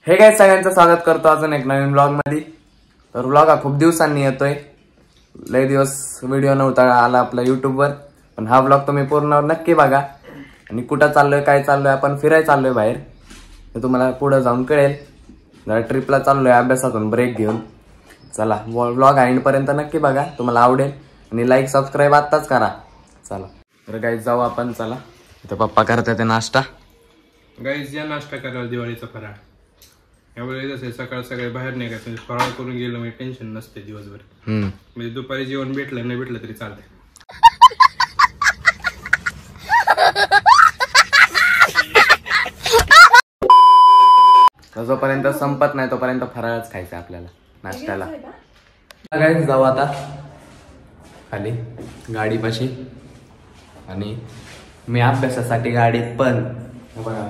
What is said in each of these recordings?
Hey guys, सगळ्यांचं स्वागत करतो अजून एक नवीन ब्लॉग मध्ये। तर ब्लॉग हा खूप दिवसांनी येतोय, लय दिवस व्हिडिओ नव्हता आला आपला YouTube वर, पण हा ब्लॉग तुम्ही पूर्ण नक्की बघा। आणि कुठं चाललोय काय चाललोय, आपण फिरायला चाललोय बाहेर, ते तुम्हाला पुढे जाऊन कळेल। जरा ट्रिपला चाललोय अभ्यासातून ब्रेक घेऊन। चला ब्लॉग एंड पर्यंत नक्की बघा, तुम्हाला आवडेल। आणि लाईक सबस्क्राइब आत्ताच करा। चला तर गाइस जाऊ आपण। चला इथे पप्पा करतात नाश्ता। गाईज या नाश्ता करायला दिवाळीचा फराळ। यावेळी कसं सकाळ सकाळी बाहेर निघायचं, फराळ करून गेलं म्हणजे टेन्शन नसते दिवसभर। म्हणजे दुपारी जेवण भेटलं नाही भेटलं तरी चालतंय। जोपर्यंत संपत नाही तोपर्यंत फराळच खायचं आपल्याला नाश्त्याला। गाइस जाऊ आता खाली गाडीपाशी। आणि मी अभ्यासासाठी गाडीत पण बघा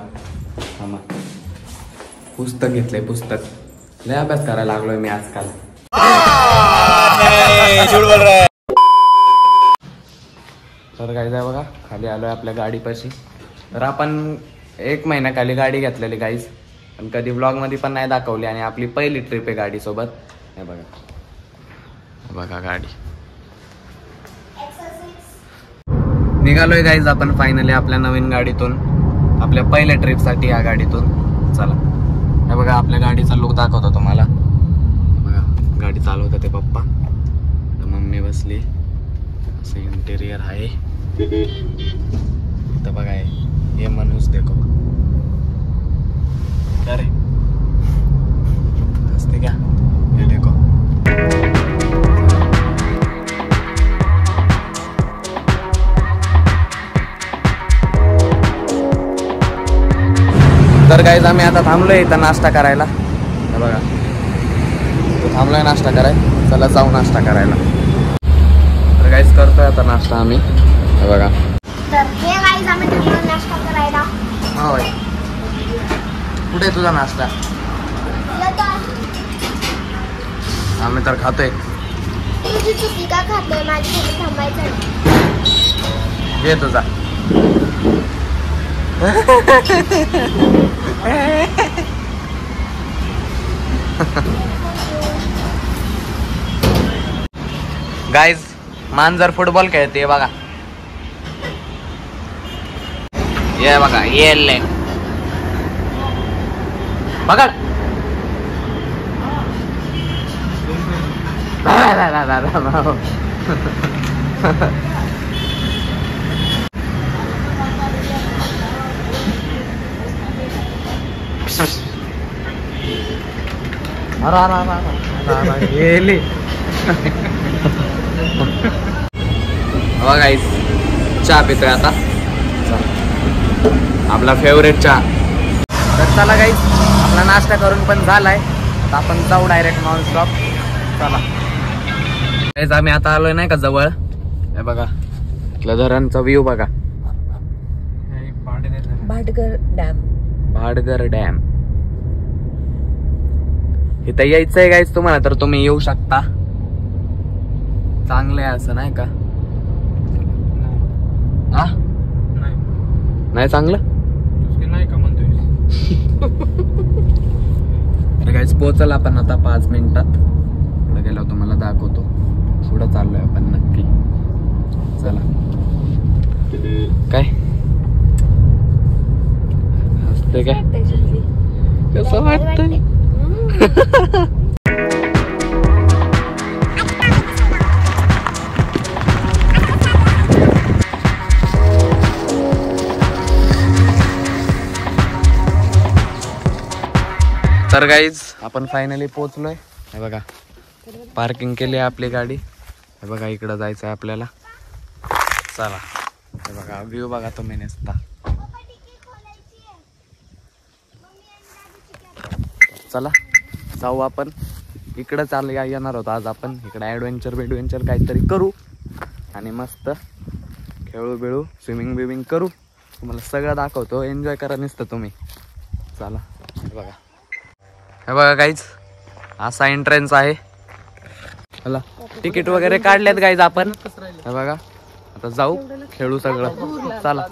पुस्तक घेतलंय, पुस्तक लय अभ्यास करायला लागलोय मी आजकाल। तर गाइस आहे बघा खाली आलोय आपल्या गाडीपाशी। तर आपण 1 महिना खाली गाडी घेतलेली गाइस, पण कधी ब्लॉग मध्ये पण नाही दाखवली। आणि आपली पहिली ट्रिप आहे गाडी सोबत। हे बघा गाडी निघालोय गाइस आपण फायनली आपल्या नवीन गाडीतून, आपल्या पहिल्या ट्रिप साठी या गाडीतून। चला हे बघा आपल्या गाडीचा लुक दाखवतो तुम्हाला। बघा गाडी चालवतात ते पप्पा, मम्मी बसली, असं इंटेरियर आहे। इथं बघा हे माणूस देखो क्या रे, हंसते क्या, ये देखो। तर गाइस आम्ही आता थांबलोय इथं नाश्ता करायला। हे बघा थांबलोय नाश्ता करायला, चला जाऊ नाश्ता करायला। तर गाइस करतोय आता नाश्ता आम्ही। हे बघा तर हे गाइस आम्ही थांबलो नाश्ता करायला। हा भाई, कुठे आहे तुझा नाश्ता? आम्ही तर खातोय। तुझी चुकी का खातोय, माझ्यासाठी थांबायचं घे तुझा। गाइस मांजर फुटबॉल खेळते बघा, ये बघा ये बघा। गाइस चहा पितोय आता, आपला फेवरेट चहा। तर चला गाइस आपला नाश्ता करून पण झालाय, आता आपण जाऊ डायरेक्ट नॉन स्टॉप। चला गाइस आम्ही आता आलोय नाही का जवळ, हे बघा इथला धरणचा व्ह्यू बघा, भाटगर डॅम। इथं यायचंय गाइस तुम्हाला तर तुम्ही येऊ शकता, चांगलं आहे असं नाही का? नाही चांगलं नाही का म्हणतोय? गाइस पोहोचल आपण आता 5 मिनिटात। पुढे गेलो तुम्हाला दाखवतो, पुढे चाललोय आपण नक्की। चला काय हसते काय, कसं वाटतंय? तर गाइज आपण फायनली पोहोचलोय। हे बघा पार्किंग केली आहे आपली गाडी। हे बघा इकडं जायचं आहे आपल्याला। चला हे बघा व्ह्यू बघा तुम्ही नुसता। चला जाऊ आपण इकडं येणार होतो आज आपण। इकडे ॲडव्हेंचर काहीतरी करू आणि मस्त खेळू बिळू, स्विमिंग बिमिंग करू। तुम्हाला सगळं दाखवतो, एन्जॉय करा नुसतं तुम्ही। चला हे बघा गाइज असा एंट्रन्स आहे। चला तिकीट वगैरे काढलेत गाइज आपण। हे बघा आता जाऊ खेळू सगळं। चला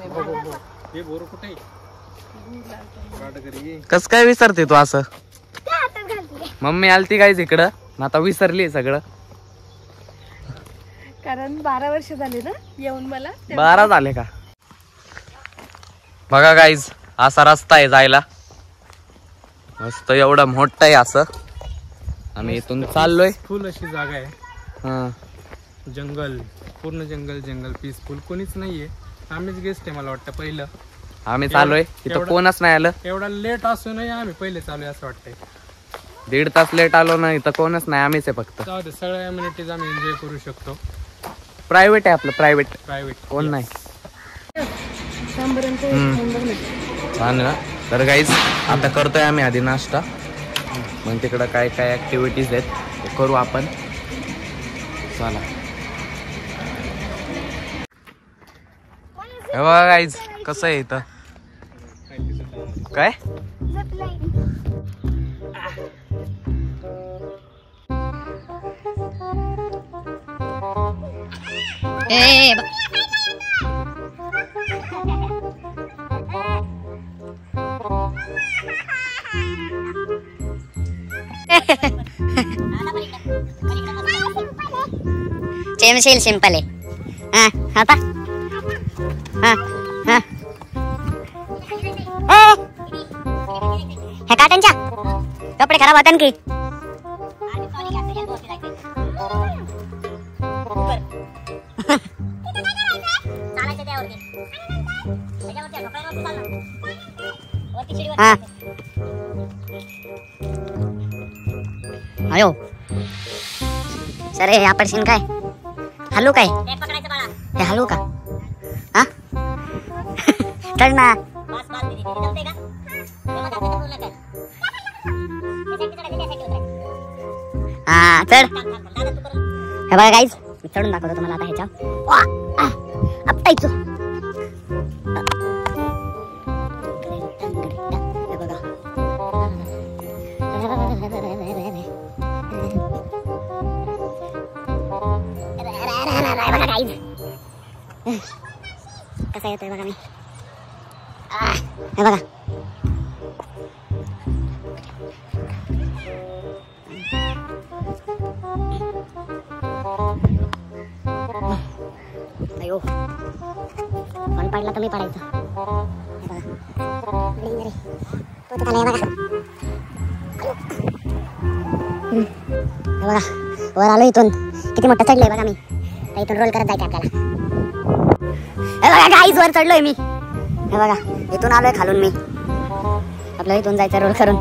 कस काय विसरते तू असं? मम्मी आलती गाईज इकडं, आता विसरली सगळं. कारण 12 वर्ष झाले ना येऊन मला. 12 झाले का? बघा गाईज, असा रस्ता आहे जायला, मस्त एवढा मोठा आहे असं. आम्ही इथून चाललोय. फुल अशी जागा आहे, हा जंगल, पूर्ण जंगल जंगल, पीसफुल, कोणीच नाहीये. आम्हीच गेस्ट आहे मला वाटतं पहिलं. आम्ही चाललोय, इथं कोणच नाही आलं. एवढा लेट असूनही आम्ही पहिले चालू असं वाटतंय. 1.5 तास लेट आलो ना, इथं कोणच नाही, आम्हीच आहे फक्त. जाऊ दे, सगळ्या अम्युनिटीज आम्ही एन्जॉय करू शकतो. प्रायव्हेट आहे आपलं, प्रायव्हेट कोण नाही. छान ना. तर गाईज आता करतोय आम्ही आधी नाश्ता, मग तिकडं काय काय ऍक्टिव्हिटीज आहेत ते करू आपण. चला. हे बघा गाईज कसं आहे इथं. काय चेमशील सिंपल आहे. आता ह्या काटांच्या कपडे खराब होतात की. अयो सर हे पडशील काय? हलू काय? हे हलू का? हा चल ना. हा चढ. हे बघा गाईज, मी चढून दाखवतो तुम्हाला आता ह्याच्या. आपटायचो. कसा येतोय बघा मी. हे बघा अयो कोण पडला तर मी पडायचं. हे बघा वर आलो इथून. किती मोठं चढलंय बघा मी. इथून रोल करत जायचं आपल्याला. हे बघा गाईज वर चढलोय मी. हे बघा इथून आलोय खालून मी. आपल्याला इथून जायचं रोल करून.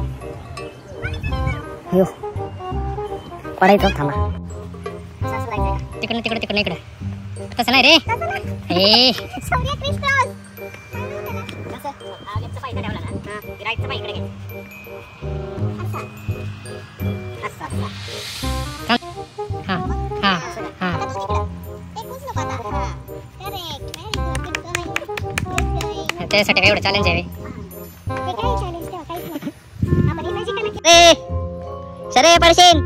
पडायचं. थांबा. तिकडे तिकडे तिकडे इकडे. तसं नाही रे. हे त्यासाठी काय एवढं चॅलेंज आहे. सरे पडशील.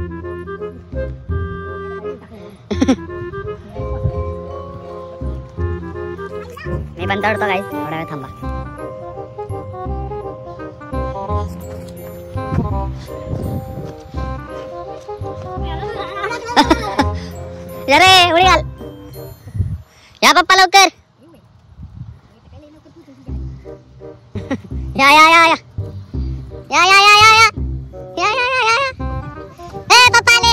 मी पण चढतो गाईस, थोडा वेळ थांबा. अरे उडी घाल. या पप्पा लवकर. या या या या या या या या या या या या या. ए पप्पा ले.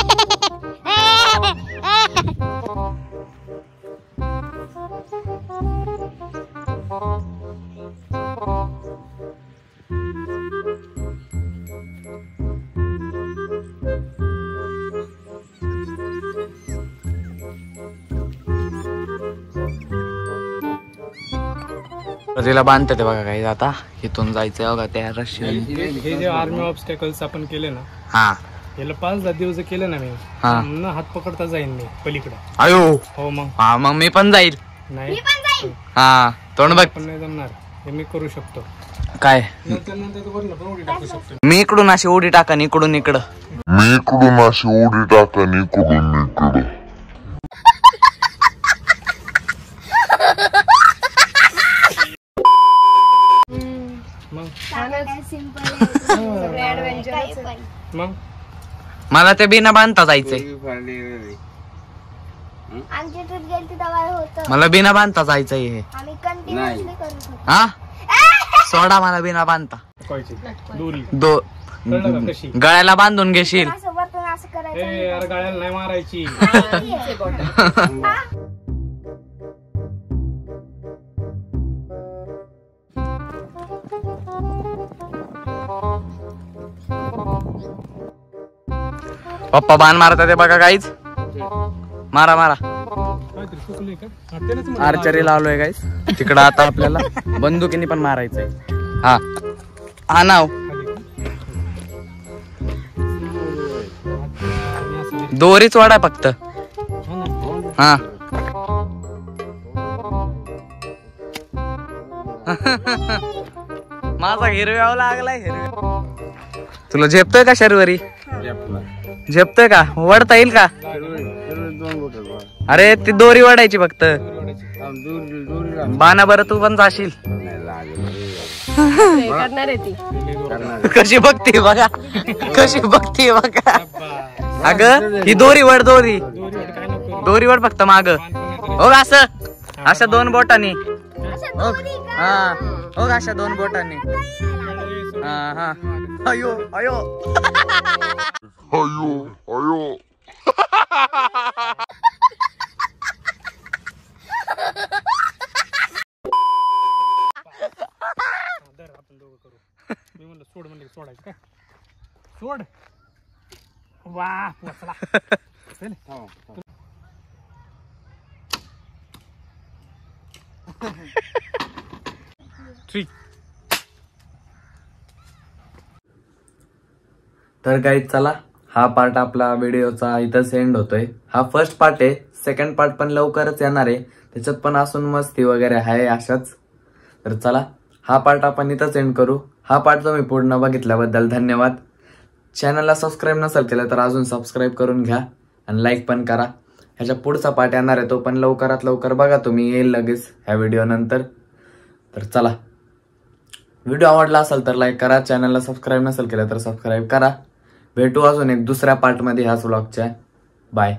तिला बांधते ते बघा काही. आता इथून जायचंय बघा त्या रशियन. हे जे आर्मी ऑब्स्टॅकल्स आपण केले ना, हा याला 5-10 दिवस केलं ना मी, हा. न हात पकडता जाईन मी पलीकडे. अयो हो मग. हा मग मी पण जाईल. नाही हा तोंड बघ. पण नाही जमणार. हे मी करू शकतो. काय नंतर नंतर तू वरनं पण उडी टाकू शकतो. मी इकडून अशी उडी टाका इकडून इकडं. मी इकडून अशी उडी टाका इकडून इकडं. मग मला ते बिना बांधता जायचंय. आमची ट्रिप गेली तेव्हा होतं. मला बिना बांधता जायचंय हे. आम्ही कंटिन्युअसली करत होतो. हा सोडा मला बिना बांधता. दोरी कळलं का कशी गळ्याला बांधून घेशील. असं वरतून असं करायचं. यार गाड्याला नाही मारायची. पप्पा बाण मारतात ते बघा काहीच. मारा मारा. आर्चरी लावलोय गाईस. तिकडं आता आपल्याला बंदुकीने पण मारायचंय. हा हा नाव दोरीच वाडा फक्त. हा माझा हिरव्याव लागलाय. हिरव्या तुला झेपतोय का शर्वरी? झेपतोय का? वडता येईल का? अरे ती दोरी वडायची फक्त. बाणा बरं तू पण जाशील. करणार आहे ती. कशी बघते बघा. कशी बघते बघा. अगं ही दोरी वड. दोरी वड फक्त माग. हो असं अशा 2 बोटांनी. हा हो अशा 2 बोटांनी. हा हा अयो अयो अयो अयो मी म्हणलं सोड म्हणले सोडायचं का? सोड. वा पोचला. तर काही चला हा पार्ट आपला व्हिडिओचा इथं सेंड होतोय. हा फर्स्ट पार्ट आहे. सेकंड पार्ट पण लवकरच येणार आहे. त्याच्यात पण असून मस्ती वगैरे आहे अशाच. तर चला हा पार्ट आपण इथं सेंड करू. हा पार्ट तुम्ही पूर्ण बघितल्याबद्दल धन्यवाद. चॅनलला सबस्क्राईब नसेल केलं तर अजून सबस्क्राईब करून घ्या आणि लाईक पण करा. ह्याच्या पुढचा पार्ट येणार आहे तो पण लवकरात लवकर बघा तुम्ही. येईल लगेच ह्या व्हिडिओ नंतर. तर चला व्हिडिओ आवडला असेल तर लाईक करा. चॅनलला सबस्क्राईब नसेल केलं तर सबस्क्राईब करा. भेटू अजून एक दुसऱ्या पार्टमध्ये ह्याच व्लॉगच्या. बाय.